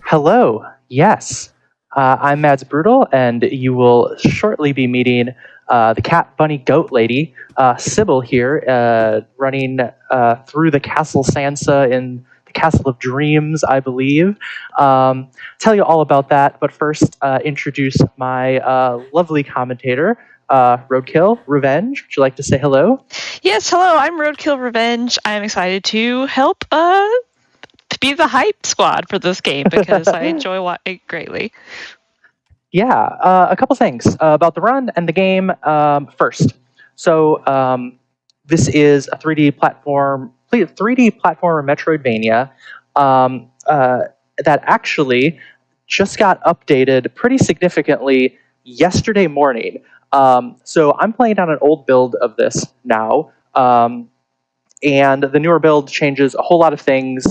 Hello, yes. I'm Mads Brutal, and you will shortly be meeting the cat, bunny, goat lady, Sybil here, running through the Castle Sansa in the Castle of Dreams, I believe. Tell you all about that, but first, introduce my lovely commentator, Roadkill Revenge. Would you like to say hello? Yes, hello, I'm Roadkill Revenge. I'm excited to help be the hype squad for this game because I enjoy it greatly. Yeah, a couple things about the run and the game. First, so this is a 3D platform Metroidvania that actually just got updated pretty significantly yesterday morning. So I'm playing on an old build of this now, and the newer build changes a whole lot of things,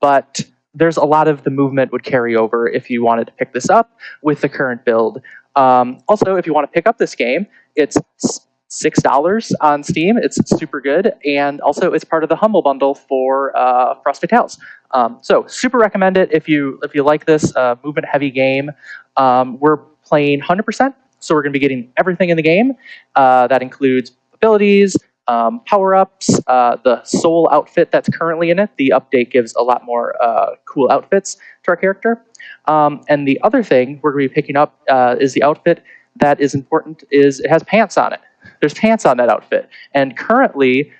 but there's a lot of the movement would carry over if you wanted to pick this up with the current build. Also, if you want to pick up this game, it's $6 on Steam. It's super good, and also it's part of the Humble Bundle for Frosted Tales. So super recommend it if you like this movement heavy game. We're playing 100%, so we're going to be getting everything in the game. That includes abilities, power-ups, the soul outfit that's currently in it. The update gives a lot more cool outfits to our character. And the other thing we're going to be picking up is the outfit that is important is it has pants on it. There's pants on that outfit. And currently,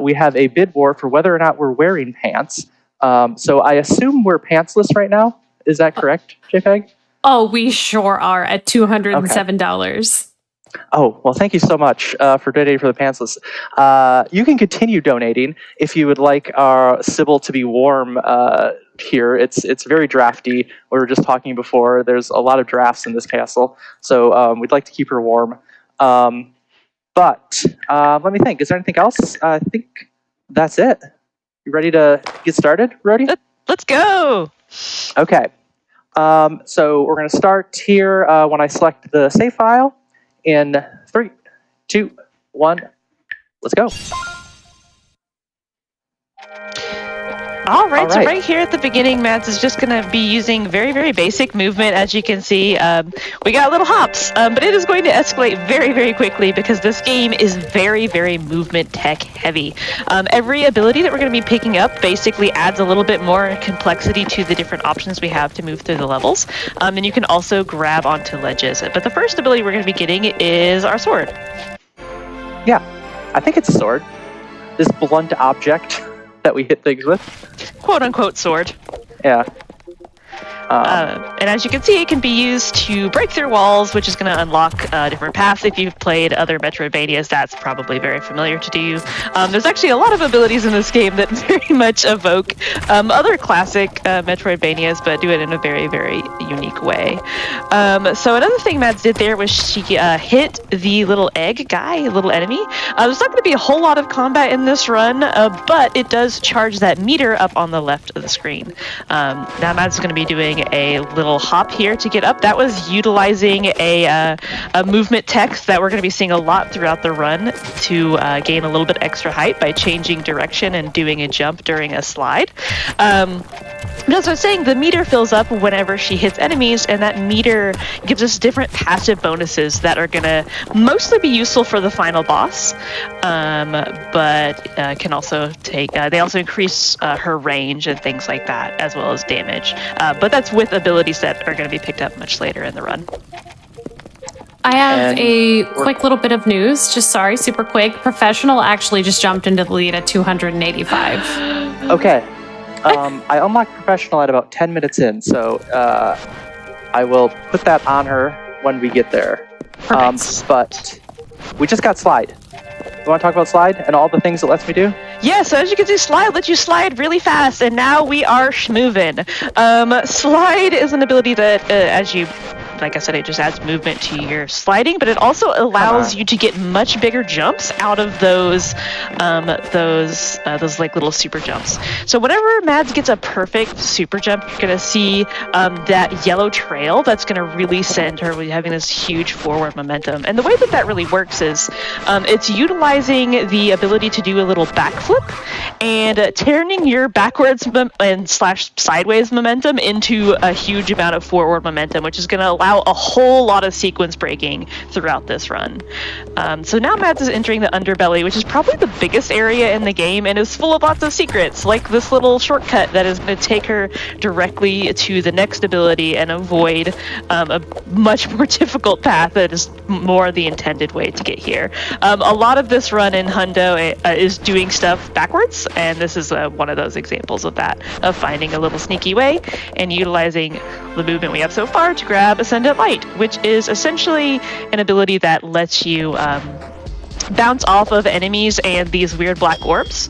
we have a bid war for whether or not we're wearing pants. So I assume we're pantsless right now. Is that correct, JPEG? Oh, we sure are at $207. Oh, well, thank you so much for donating for the pantsless. You can continue donating if you would like our Sybil to be warm here. It's very drafty. We were just talking before. There's a lot of drafts in this castle, so we'd like to keep her warm. But let me think. Is there anything else? I think that's it. You ready to get started, Rody? Let's go! Okay. So we're going to start here when I select the save file. In 3, 2, 1, let's go. All right, so right here at the beginning, Mads is just going to be using very, very basic movement. As you can see, we got little hops, but it is going to escalate very, very quickly because this game is very, very movement tech heavy. Every ability that we're going to be picking up basically adds a little bit more complexity to the different options we have to move through the levels. And you can also grab onto ledges. But the first ability we're going to be getting is our sword. Yeah, I think it's a sword. This blunt object that we hit things with. Quote-unquote sword. Yeah. And as you can see, it can be used to break through walls, which is going to unlock different paths. If you've played other Metroidvanias, that's probably very familiar to you. There's actually a lot of abilities in this game that very much evoke other classic Metroidvanias, but do it in a very, very unique way. So another thing Mads did there was she hit the little egg guy, little enemy. There's not going to be a whole lot of combat in this run, but it does charge that meter up on the left of the screen. Now Mads is going to be doing a little hop here to get up. That was utilizing a movement tech that we're going to be seeing a lot throughout the run to gain a little bit extra height by changing direction and doing a jump during a slide. As I was saying, the meter fills up whenever she hits enemies, and that meter gives us different passive bonuses that are going to mostly be useful for the final boss, but can also take, they also increase her range and things like that, as well as damage. But that's with abilities that are going to be picked up much later in the run. I have a quick little bit of news. Just sorry, super quick. Professional actually just jumped into the lead at 285. Okay. I unlocked Professional at about 10 minutes in, so I will put that on her when we get there. But we just got Slide. You want to talk about Slide and all the things it lets me do? Yeah, so as you can see, Slide lets you slide really fast, and now we are schmovin'. Slide is an ability that, as you like I said, it just adds movement to your sliding, but it also allows you to get much bigger jumps out of those like little super jumps. So whenever Mads gets a perfect super jump, you're going to see that yellow trail that's going to really send her having this huge forward momentum. And the way that really works is it's utilizing the ability to do a little backflip and turning your backwards and / sideways momentum into a huge amount of forward momentum, which is going to allow a whole lot of sequence breaking throughout this run. So now Mads is entering the Underbelly, which is probably the biggest area in the game and is full of lots of secrets, like this little shortcut that is going to take her directly to the next ability and avoid a much more difficult path that is more the intended way to get here. A lot of this run in Hundo is doing stuff backwards, and this is one of those examples of that, of finding a little sneaky way and utilizing the movement we have so far to grab Ascendant Light, which is essentially an ability that lets you bounce off of enemies and these weird black orbs.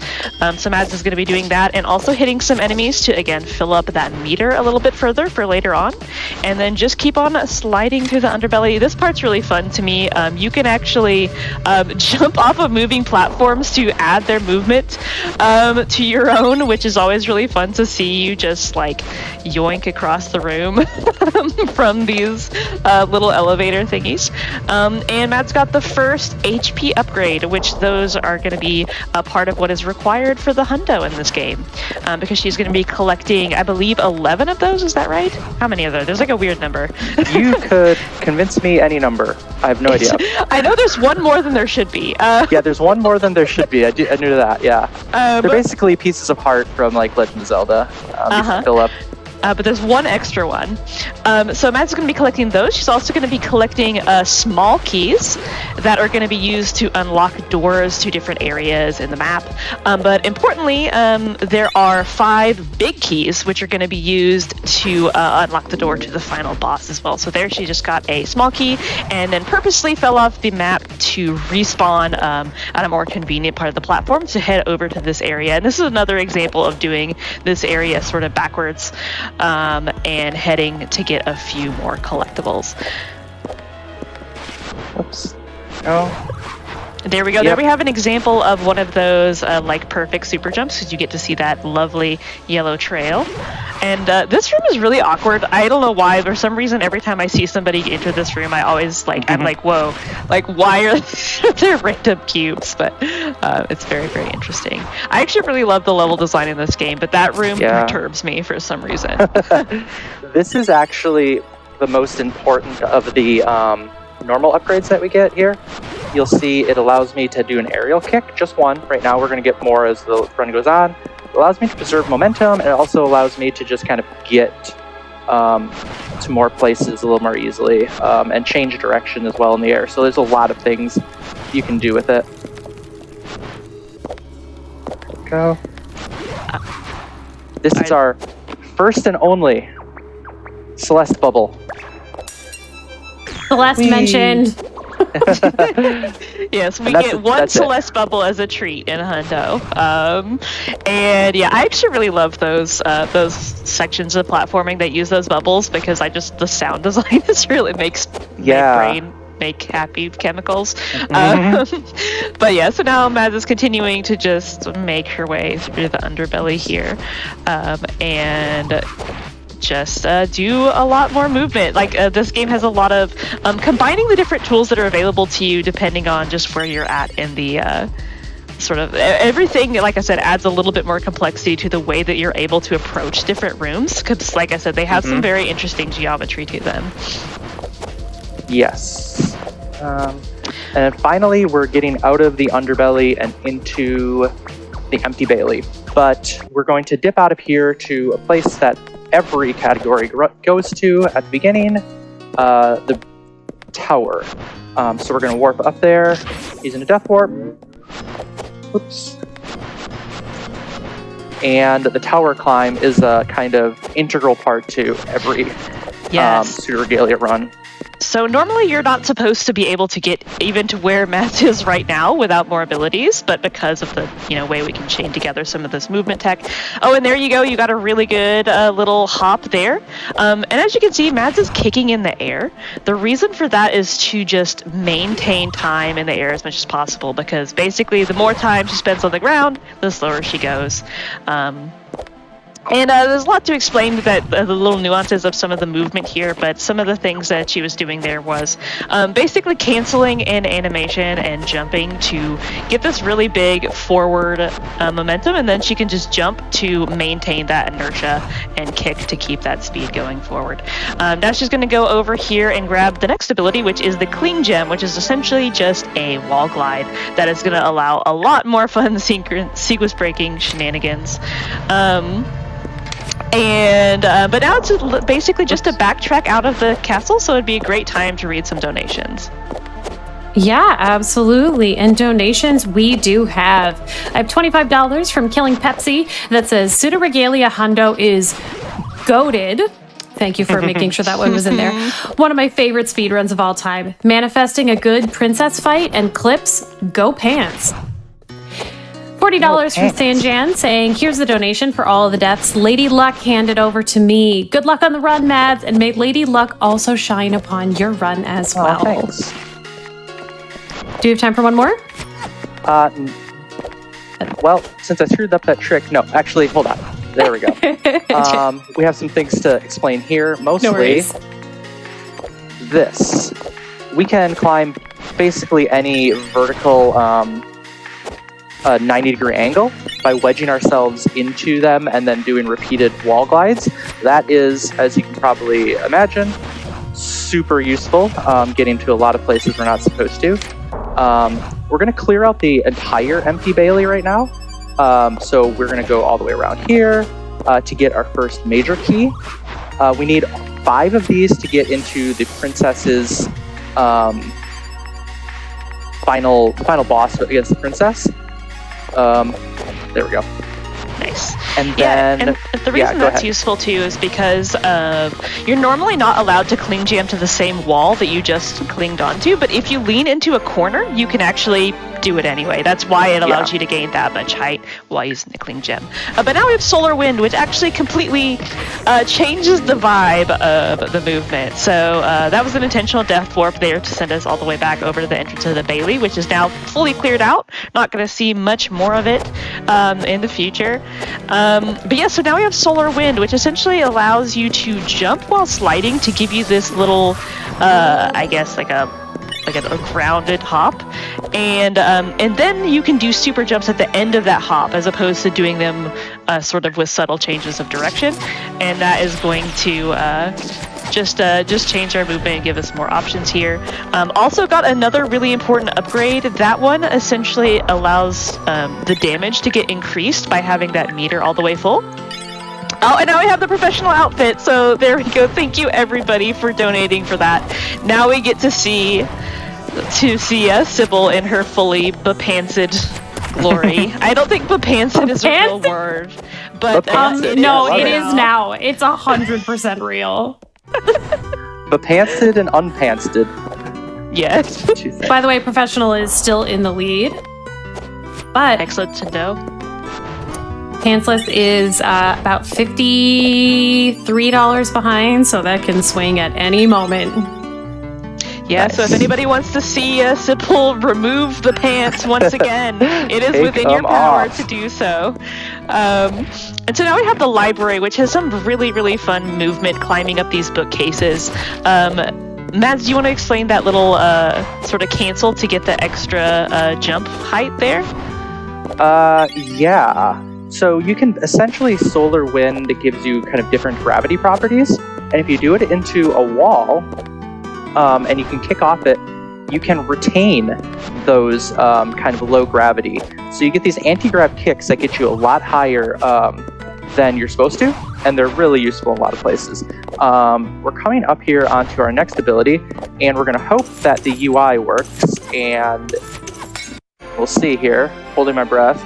So Mads is going to be doing that and also hitting some enemies to, again, fill up that meter a little bit further for later on. And then just keep on sliding through the Underbelly. This part's really fun to me. You can actually jump off of moving platforms to add their movement to your own, which is always really fun to see. You just like yoink across the room from these little elevator thingies. And Mads got the first HP upgrade, which those are going to be a part of what is required for the Hundo in this game, because she's going to be collecting, I believe, 11 of those. Is that right? How many of those? There's like a weird number. You could convince me any number. I have no idea. I know there's one more than there should be. Yeah, there's one more than there should be. I knew that, yeah. They're basically pieces of heart from like Legend of Zelda. You can fill up. But there's one extra one. So Mads is going to be collecting those. She's also going to be collecting small keys that are going to be used to unlock doors to different areas in the map. But importantly, there are 5 big keys which are going to be used to unlock the door to the final boss as well. So there she just got a small key and then purposely fell off the map to respawn at a more convenient part of the platform to head over to this area. And this is another example of doing this area sort of backwards. And heading to get a few more collectibles. Oops. Oh. There we go. Yep. There we have an example of one of those like perfect super jumps, because you get to see that lovely yellow trail. And this room is really awkward. I don't know why. For some reason, every time I see somebody enter this room, I always I'm like, whoa, like why are there random cubes? But it's very, very interesting. I actually really love the level design in this game, but that room perturbs me for some reason. This is actually the most important of the normal upgrades that we get here. You'll see it allows me to do an aerial kick, just one. Right now we're going to get more as the run goes on. It allows me to preserve momentum, and it also allows me to just kind of get to more places a little more easily, and change direction as well in the air. So there's a lot of things you can do with it. Go. This is our first and only Celeste bubble. Celeste mentioned. Yes, we get one Celeste bubble as a treat in Hundo. And yeah, I actually really love those sections of platforming that use those bubbles, because the sound design just really makes my brain make happy chemicals. But yeah, so now Mads is continuing to just make her way through the Underbelly here, and just do a lot more movement. Like this game has a lot of combining the different tools that are available to you depending on just where you're at in the sort of everything. Like I said, adds a little bit more complexity to the way that you're able to approach different rooms, because like I said, they have some very interesting geometry to them. Yes. And then finally we're getting out of the Underbelly and into the Empty Bailey, but we're going to dip out of here to a place that every category goes to at the beginning, the tower. So we're going to warp up there using a death warp. Oops. And the tower climb is a kind of integral part to every Pseudoregalia run. So normally you're not supposed to be able to get even to where Mads is right now without more abilities, but because of the way we can chain together some of this movement tech. Oh, and there you go. You got a really good little hop there. And as you can see, Mads is kicking in the air. The reason for that is to just maintain time in the air as much as possible, because basically the more time she spends on the ground, the slower she goes. And there's a lot to explain that the little nuances of some of the movement here, but some of the things that she was doing there was basically canceling in animation and jumping to get this really big forward momentum, and then she can just jump to maintain that inertia and kick to keep that speed going forward. Now she's going to go over here and grab the next ability, which is the Cling Gem, which is essentially just a wall glide that is going to allow a lot more fun sequence breaking shenanigans. But now it's basically just a backtrack out of the castle, so it'd be a great time to read some donations. Yeah, absolutely. And donations we do have. I have $25 from Killing Pepsi that says Pseudoregalia Hundo is goated. Thank you for making sure that one was in there. One of my favorite speedruns of all time. Manifesting a good princess fight and clips, go pants. $40 from Sanjan saying, here's the donation for all of the deaths. Lady Luck handed over to me. Good luck on the run, Mads, and may Lady Luck also shine upon your run as well. Thanks. Do you have time for one more? Well, since I screwed up that trick, no, actually, hold on. There we go. We have some things to explain here. Mostly, this. We can climb basically any vertical 90-degree angle by wedging ourselves into them and then doing repeated wall glides. That is, as you can probably imagine, super useful, getting to a lot of places we're not supposed to. We're going to clear out the entire empty Bailey right now. So we're going to go all the way around here to get our first major key. We need 5 of these to get into the princess's final boss against the princess. There we go. Nice. And then, and the reason that's useful too is because you're normally not allowed to cling jam to the same wall that you just clinged onto, but if you lean into a corner, you can actually do it anyway. That's why it allows you to gain that much height while using the cling gem. But now we have Solar Wind, which actually completely changes the vibe of the movement. So that was an intentional death warp there to send us all the way back over to the entrance of the Bailey, which is now fully cleared out. Not going to see much more of it in the future. But yeah, so now we have Solar Wind, which essentially allows you to jump while sliding to give you this little, I guess, like a grounded hop, and then you can do super jumps at the end of that hop as opposed to doing them sort of with subtle changes of direction, and that is going to just change our movement and give us more options here. Also got another really important upgrade. That one essentially allows the damage to get increased by having that meter all the way full. Oh, and now we have the professional outfit, so there we go. Thank you everybody for donating for that. Now we get to see Sybil in her fully bepantsed glory. I don't think bepantsed is a real word, but no, it is now. It's 100% real. Bepantsed and unpantsed. Yes. By the way, professional is still in the lead, but excellent to know. Pantsless is about $53 behind, so that can swing at any moment. Yeah, Nice. So if anybody wants to see Sybil remove the pants once again, it is Take within your them power off. to do so. And so now we have the library, which has some really, really fun movement climbing up these bookcases. Mads, do you want to explain that little sort of cancel to get the extra jump height there? Yeah. So you can essentially Solar Wind gives you kind of different gravity properties, and if you do it into a wall, and you can kick off it, you can retain those kind of low gravity. So you get these anti-grav kicks that get you a lot higher than you're supposed to, and they're really useful in a lot of places. We're coming up here onto our next ability, and we're going to hope that the UI works, and we'll see here. Holding my breath.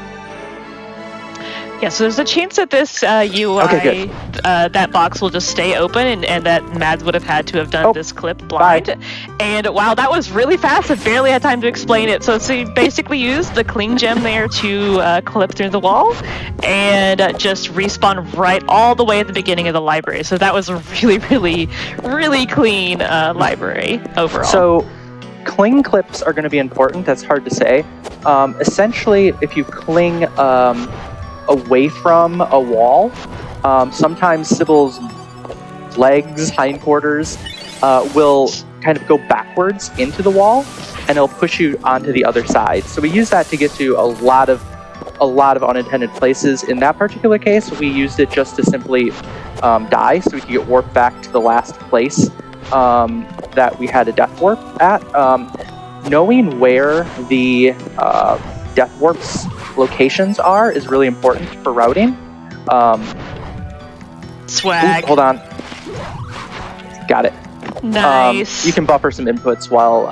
Yeah, so there's a chance that this UI, Okay, that box will just stay open, and that Mads would have had to have done this clip blind. Bye. And wow, that was really fast. I barely had time to explain it. So you basically used the cling gem there to clip through the wall and just respawn right all the way at the beginning of the library. So that was a really, really, really clean library overall. So cling clips are going to be important. That's hard to say. Essentially, if you cling away from a wall, sometimes Sybil's legs, hindquarters, will kind of go backwards into the wall, and it'll push you onto the other side. So we use that to get to a lot of unintended places. In that particular case, we used it just to simply die, so we could get warped back to the last place that we had a death warp at. Knowing where the death warps locations are is really important for routing. Swag. Ooh, hold on. Got it. Nice. You can buffer some inputs while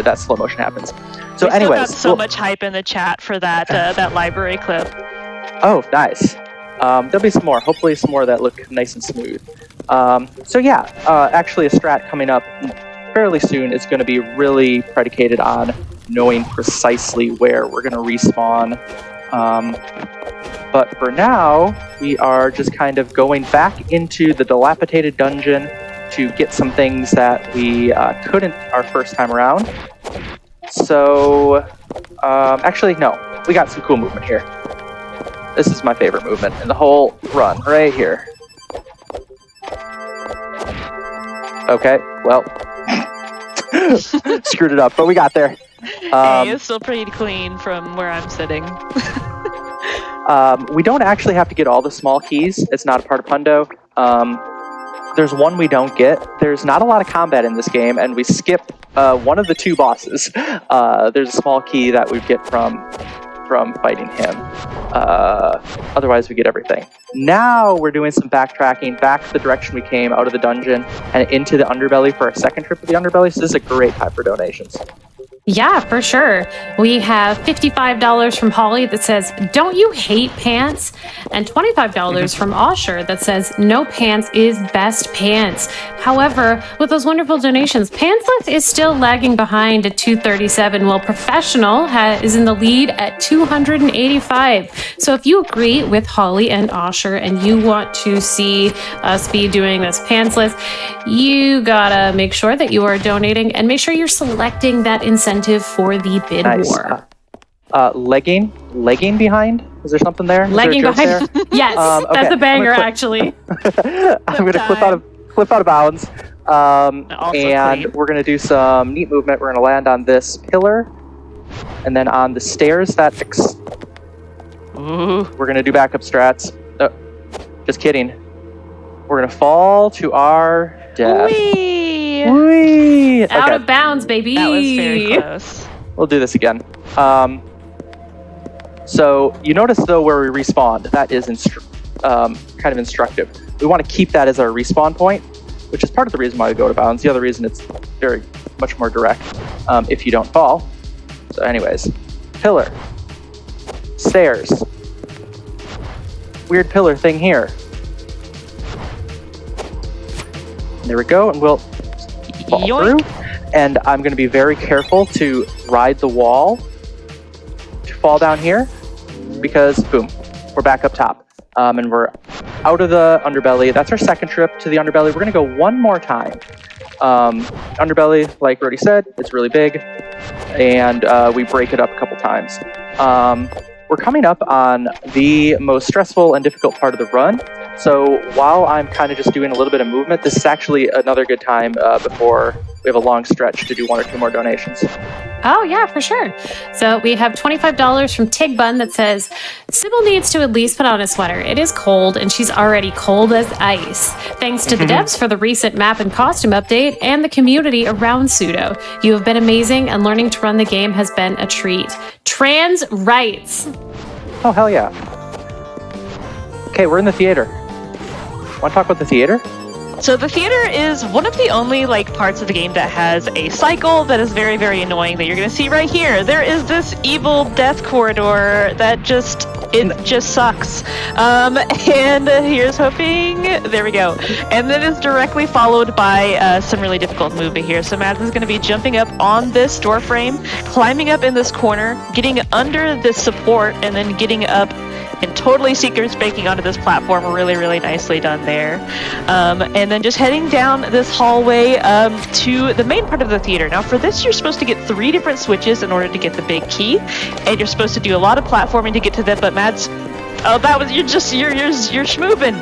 that slow motion happens. So we anyways. still got so much hype in the chat for that that library clip. Oh, nice. There'll be some more. Hopefully some more that look nice and smooth. So yeah, actually a strat coming up fairly soon is going to be really predicated on knowing precisely where we're going to respawn. But for now, we are just kind of going back into the dilapidated dungeon to get some things that we couldn't our first time around. So, actually, no. We got some cool movement here. This is my favorite movement in the whole run, right here. Okay, well, screwed it up, but we got there. Hey, it's still pretty clean from where I'm sitting. We don't actually have to get all the small keys. It's not a part of Hundo. There's one we don't get. There's not a lot of combat in this game, and we skip one of the two bosses. There's a small key that we get from fighting him. Otherwise, we get everything. Now we're doing some backtracking back the direction we came out of the dungeon and into the Underbelly for our second trip to the Underbelly. So this is a great time for donations. Yeah, for sure. We have $55 from Holly that says, "Don't you hate pants?" And $25 from Osher that says, "No pants is best pants." However, with those wonderful donations, Pantsless is still lagging behind at 237, while Professional is in the lead at 285. So if you agree with Holly and Osher and you want to see us be doing this Pantsless, you gotta make sure that you are donating and make sure you're selecting that incentive for the bid war. Legging behind? Is there something there? Legging behind? There? Yes, okay. that's a banger, actually. I'm going to clip out of bounds. And we're going to do some neat movement. We're going to land on this pillar, and then on the stairs that Ooh. we're going to do backup strats. Just kidding. We're going to fall to our death. Whee! Whee! Out Okay. of bounds, baby. That was very close. We'll do this again. So you notice though where we respawned, that is kind of instructive. We want to keep that as our respawn point, which is part of the reason why we go to bounds. The other reason it's very much more direct if you don't fall. So anyways, pillar, stairs, weird pillar thing here. There we go, and we'll fall through. And I'm going to be very careful to ride the wall to fall down here because, boom, we're back up top. And we're out of the Underbelly. That's our second trip to the Underbelly. We're going to go one more time. Underbelly, like Rody said, it's really big, and we break it up a couple times. We're coming up on the most stressful and difficult part of the run. So while I'm kind of just doing a little bit of movement, this is actually another good time before we have a long stretch to do one or two more donations. Oh, yeah, for sure. So we have $25 from Tigbun that says, "Sybil needs to at least put on a sweater. It is cold, and she's already cold as ice. Thanks to the devs for the recent map and costume update and the community around Pseudo. You have been amazing, and learning to run the game has been a treat. Trans rights." Oh, hell yeah. Okay, we're in the theater. Want to talk about the theater? So the theater is one of the only parts of the game that has a cycle that is very, very annoying that you're going to see right here. There is this evil death corridor that just It just sucks. And here's hoping. There we go. And then it's directly followed by some really difficult movement here. So Mads is going to be jumping up on this door frame, climbing up in this corner, getting under this support, and then getting up and totally secret breaking onto this platform. Really, really nicely done there. And then just heading down this hallway to the main part of the theater. Now for this, you're supposed to get 3 different switches in order to get the big key, and you're supposed to do a lot of platforming to get to them. But Mads, that was you're schmoovin'.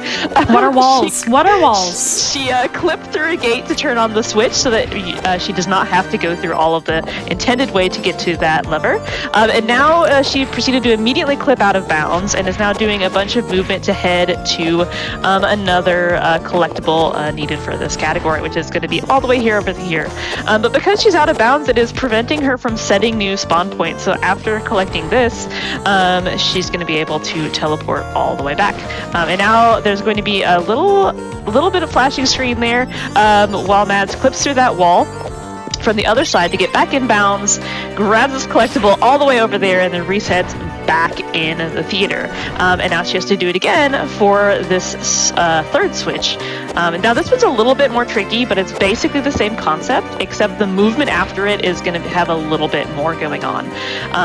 What are walls? What are walls? She clipped through a gate to turn on the switch so that she does not have to go through all of the intended way to get to that lever. And now she proceeded to immediately clip out of bounds and is now doing a bunch of movement to head to another collectible needed for this category, which is going to be all the way here over here. But because she's out of bounds, it is preventing her from setting new spawn points. So after collecting this, she's going to be able to teleport all the way back. And now there's going to be a little bit of flashing screen there while Mads clips through that wall from the other side to get back in bounds, grabs this collectible all the way over there, and then resets back in the theater. And now she has to do it again for this third switch. And now this one's a little bit more tricky, but it's basically the same concept, except the movement after it is going to have a little bit more going on.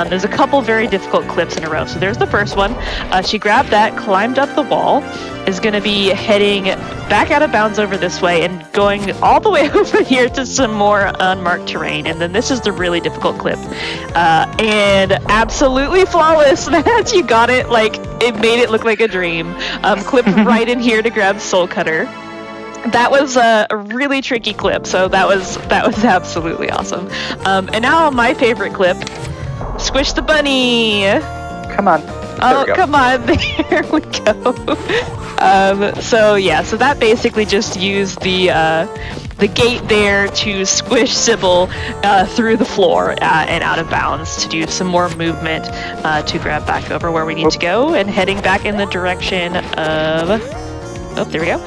There's a couple very difficult clips in a row. So there's the first one. She grabbed that, climbed up the wall, is going to be heading back out of bounds over this way and going all the way over here to some more unmarked terrain. And then this is the really difficult clip. And absolutely flawless. Matt, you got it. Like, it made it look like a dream. Clipped right in here to grab Soul Cutter. That was a really tricky clip, so that was absolutely awesome. And now my favorite clip, Squish the Bunny. Come on. Oh, come on. There we go. So that basically just used the gate there to squish Sybil through the floor and out of bounds to do some more movement to grab back over where we need to go, and heading back in the direction of... Oh, there we go.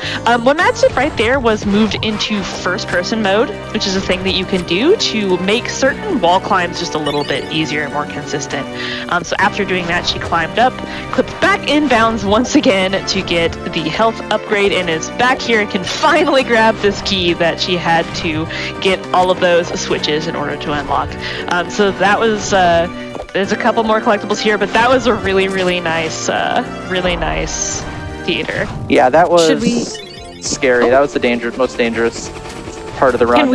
What Matt did right there was moved into first-person mode, which is a thing that you can do to make certain wall climbs just a little bit easier and more consistent. So after doing that, she climbed up, clipped back in bounds once again to get the health upgrade, and is back here and can finally grab this key that she had to get all of those switches in order to unlock. So that was... there's a couple more collectibles here, but that was a really, really nice theater. Yeah, that was scary. That was the most dangerous part of the run.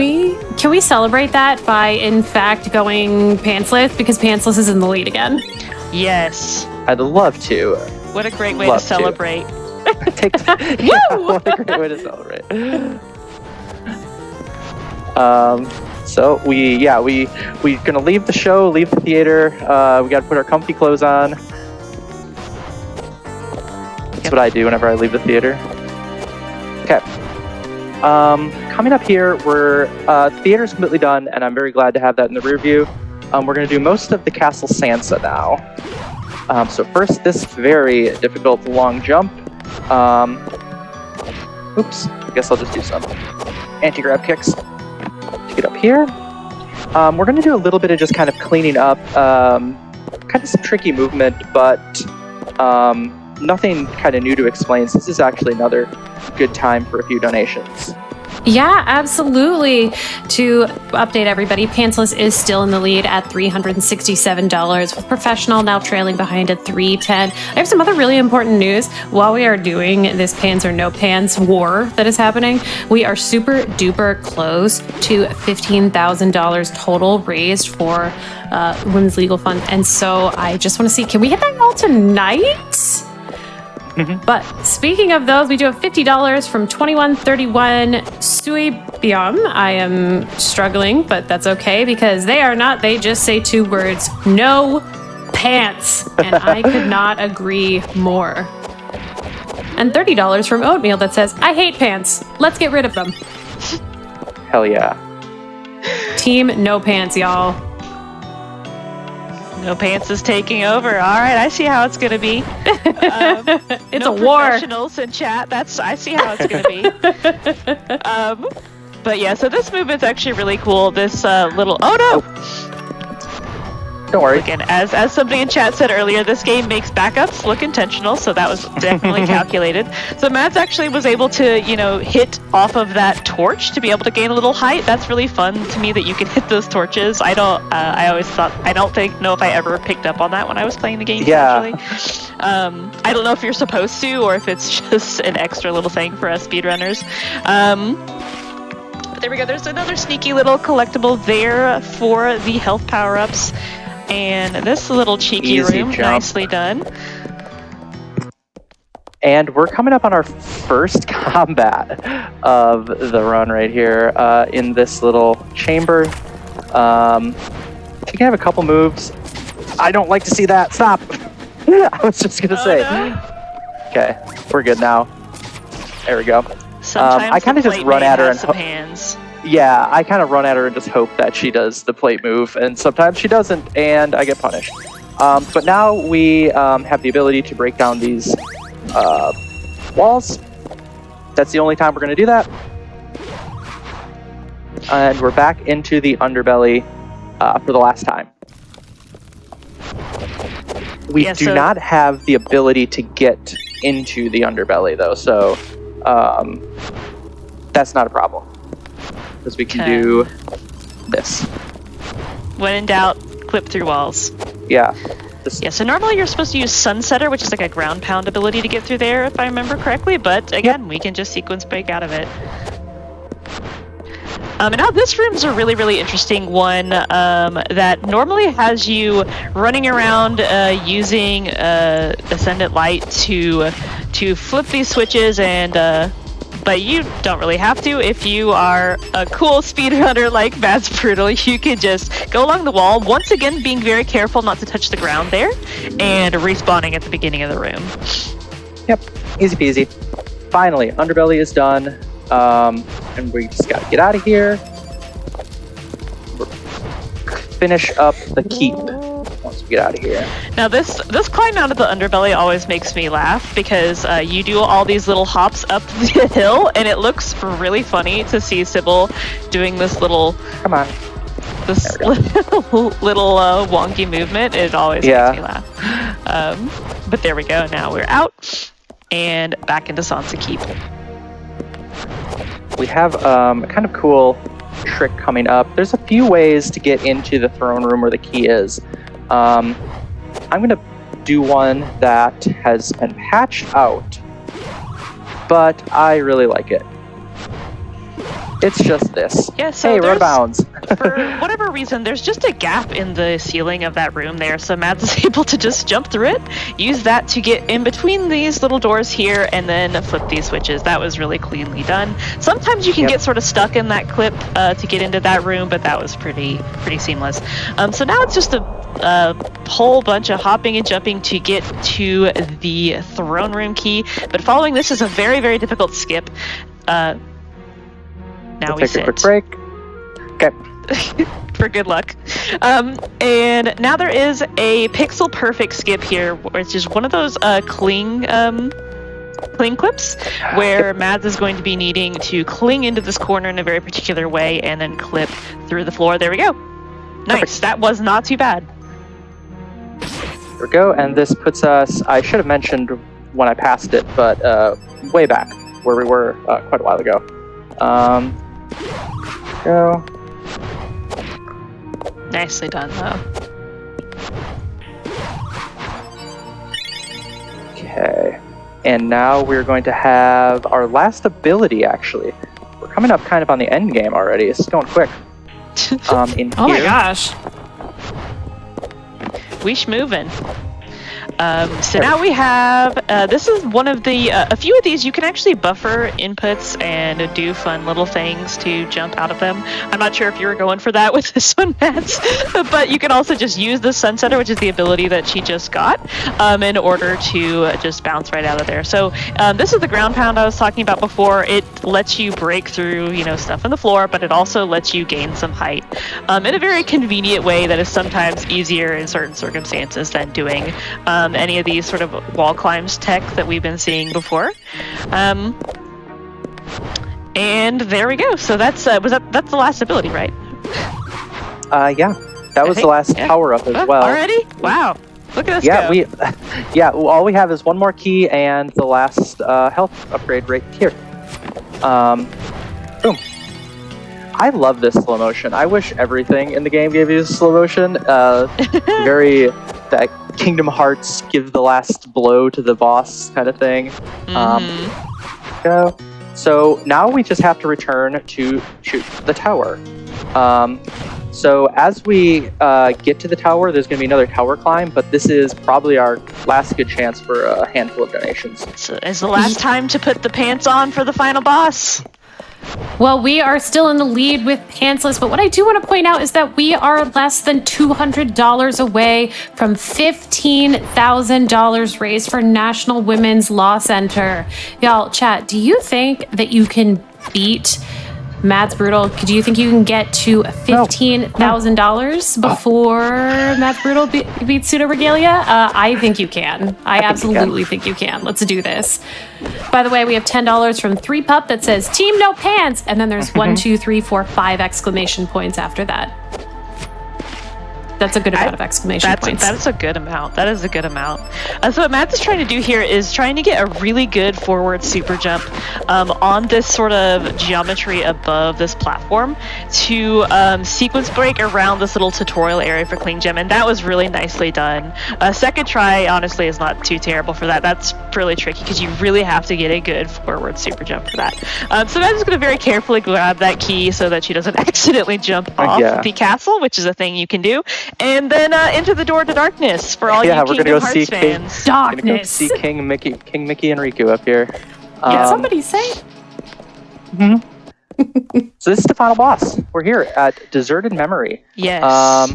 Can we celebrate that by, in fact, going pantsless? Because pantsless is in the lead again. Yes. I'd love to. What a great way to celebrate. What a great way to celebrate. So we're gonna leave the show, leave the theater. We gotta put our comfy clothes on. That's what I do whenever I leave the theater. Okay. Coming up here, the theater's completely done, and I'm very glad to have that in the rear view. We're going to do most of the Castle Sansa now. So first, this very difficult long jump. Oops. I guess I'll just do some anti-grab kicks to get up here. We're going to do a little bit of just kind of cleaning up, kind of some tricky movement, but... nothing kind of new to explain. So this is actually another good time for a few donations. Yeah, absolutely. To update everybody, Pantsless is still in the lead at $367, with Professional now trailing behind at $310. I have some other really important news. While we are doing this pants or no pants war that is happening, we are super duper close to $15,000 total raised for Women's Legal Fund. And so I just want to see, can we hit that goal tonight? Mm-hmm. But speaking of those, we do have $50 from 2131 Sui Biam. I am struggling, but that's okay because they are not. They just say 2 words: no pants. And I could not agree more. And $30 from Oatmeal that says, I hate pants. Let's get rid of them. Hell yeah. Team no pants, y'all. No pants is taking over. All right, I see how it's gonna be. It's no a war. Professionals in chat. I see how it's gonna be. But yeah, so this movement's actually really cool. This little. Oh no! Don't worry. Again, as somebody in chat said earlier, this game makes backups look intentional, so that was definitely calculated. So Mads actually was able to, hit off of that torch to be able to gain a little height. That's really fun to me that you can hit those torches. I always thought, I don't know if I ever picked up on that when I was playing the game. Yeah. Actually. I don't know if you're supposed to or if it's just an extra little thing for us speedrunners. But there we go. There's another sneaky little collectible there for the health power-ups. And this little cheeky Easy room, jump. nicely done. And we're coming up on our first combat of the run right here in this little chamber. She can have a couple moves. I don't like to see that. Stop. I was just going to say. No. Okay, we're good now. There we go. Sometimes I kind of just run at her and some hands. Yeah, I kind of run at her and just hope that she does the plate move, and sometimes she doesn't, and I get punished. But now we have the ability to break down these walls. That's the only time we're going to do that. And we're back into the underbelly for the last time. We do not have the ability to get into the underbelly, though, so that's not a problem. Because we can do this. When in doubt, clip through walls. Yeah. Yeah, so normally you're supposed to use Sunsetter, which is like a ground pound ability to get through there, if I remember correctly, but again, we can just sequence break out of it. And now this room's a really, really interesting one that normally has you running around using Ascendant Light to flip these switches and but you don't really have to. If you are a cool speedrunner like Mads Brutal, you can just go along the wall, once again being very careful not to touch the ground there, and respawning at the beginning of the room. Yep, easy peasy. Finally, Underbelly is done, and we just gotta get out of here. Finish up the keep once we get out of here. Now this climb out of the underbelly always makes me laugh because you do all these little hops up the hill, and it looks really funny to see Sybil doing this little little wonky movement. It always makes me laugh. But there we go. Now we're out and back into Sansa Keep. We have a kind of cool trick coming up. There's a few ways to get into the throne room where the key is. I'm going to do one that has been patched out, but I really like it. It's just this. Yeah, so hey, we're out of bounds. For whatever reason, there's just a gap in the ceiling of that room there, so Mads is able to just jump through it, use that to get in between these little doors here, and then flip these switches. That was really cleanly done. Sometimes you can get sort of stuck in that clip to get into that room, but that was pretty seamless. So now it's just a whole bunch of hopping and jumping to get to the throne room key, but following this is a very, very difficult skip. Now we'll take a quick break. Okay. For good luck. And now there is a pixel perfect skip here, which is one of those cling clips where Mads is going to be needing to cling into this corner in a very particular way and then clip through the floor. There we go. Nice. Perfect. That was not too bad. There we go, and this puts us, I should have mentioned when I passed it, but way back where we were quite a while ago. Go. Nicely done, though. Okay. And now we're going to have our last ability, actually. We're coming up kind of on the end game already. This is going quick. In Oh here, my gosh. Weesh moving. So now we have, this is one of the, a few of these you can actually buffer inputs and do fun little things to jump out of them. I'm not sure if you were going for that with this one, Mads, but you can also just use the Sunsetter, which is the ability that she just got, in order to just bounce right out of there. So this is the ground pound I was talking about before. It lets you break through, stuff on the floor, but it also lets you gain some height in a very convenient way that is sometimes easier in certain circumstances than doing any of these sort of wall climbs tech that we've been seeing before. And there we go. So that's that's the last ability, right? Yeah, that was the last power up as well. Already? Wow. Look at us go. All we have is one more key and the last health upgrade right here. Boom. I love this slow motion. I wish everything in the game gave you slow motion. Very that Kingdom Hearts give the last blow to the boss kind of thing. So now we just have to return to shoot the tower. So as we get to the tower, there's going to be another tower climb, but this is probably our last good chance for a handful of donations. So it's the last time to put the pants on for the final boss. Well, we are still in the lead with pantsless, but what I do want to point out is that we are less than $200 away from $15,000 raised for National Women's Law Center. Y'all, chat, do you think that you can beat Mads Brutal? Do you think you can get to $15,000 before Mads Brutal beats Pseudoregalia? I think you can. I absolutely think you can. Let's do this. By the way, we have $10 from 3Pup that says Team No Pants, and then there's 1, 2, 3, 4, 5 exclamation points after that. That's a good amount of exclamation points. That's a good amount. That is a good amount. So what Matt is trying to do here is trying to get a really good forward super jump on this sort of geometry above this platform to sequence break around this little tutorial area for Cling Gem, and that was really nicely done. Second try, honestly, is not too terrible for that. That's really tricky because you really have to get a good forward super jump for that. So Matt is going to very carefully grab that key so that she doesn't accidentally jump off the castle, which is a thing you can do. And then into the door to darkness for all you Kingdom Hearts fans. Darkness. We're gonna go see King Mickey and Riku up here. Did somebody say? So this is the final boss. We're here at Deserted Memory. Yes.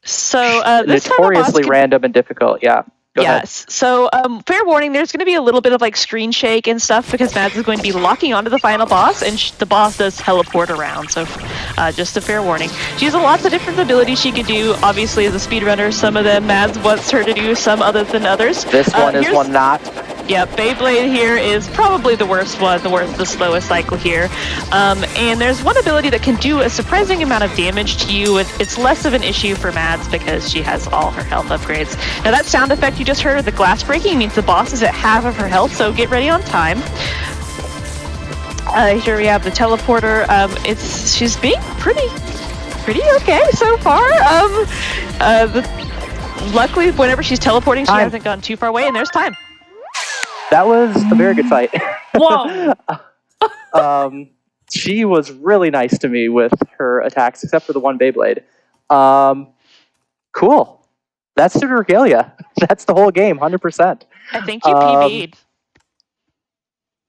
So this notoriously random and difficult. Yeah. Go ahead. So fair warning, there's going to be a little bit of like screen shake and stuff because Mads is going to be locking onto the final boss, and the boss does teleport around. So just a fair warning. She has lots of different abilities she could do. Obviously, as a speedrunner, some of them Mads wants her to do, some other than others. This one is one not. Yeah, Beyblade here is probably the worst one, the slowest cycle here. And there's one ability that can do a surprising amount of damage to you. It's less of an issue for Mads because she has all her health upgrades. Now that sound effect you just heard, the glass breaking, means the boss is at half of her health, so get ready on time. Here we have the teleporter. She's being pretty okay so far. Luckily, whenever she's teleporting, she hasn't gone too far away, and there's time. That was a very good fight. Whoa. She was really nice to me with her attacks, except for the one Beyblade. Cool. That's Pseudoregalia. That's the whole game, 100%. I think you PB'd.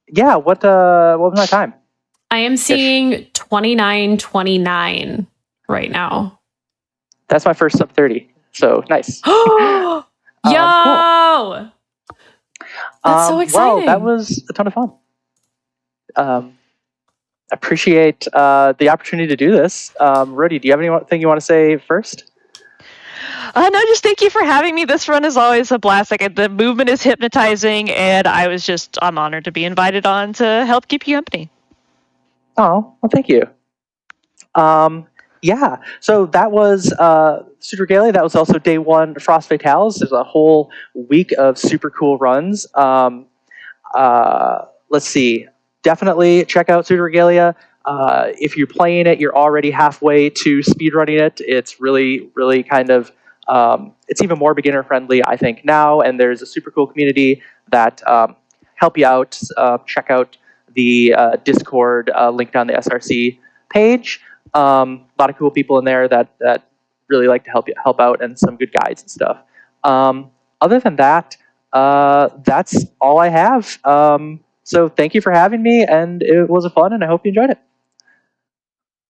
Yeah, what was my time? I am seeing 29:29 right now. That's my first sub 30. So nice. Yo! Cool. That's so exciting. Well, that was a ton of fun. Appreciate the opportunity to do this. Rudy, do you have anything you want to say first? No, just thank you for having me. This run is always a blast. Like, the movement is hypnotizing, and I'm honored to be invited on to help keep you company. Oh, well, thank you. Yeah, so that was Pseudoregalia. That was also day one Frost Fatales. There's a whole week of super cool runs. Let's see. Definitely check out Pseudoregalia. If you're playing it, you're already halfway to speedrunning it. It's really, really kind of, it's even more beginner friendly, I think, now. And there's a super cool community that help you out. Check out the Discord linked on the SRC page. A lot of cool people in there that really like to help out, and some good guides and stuff. Other than that, that's all I have. So thank you for having me, and it was fun, and I hope you enjoyed it.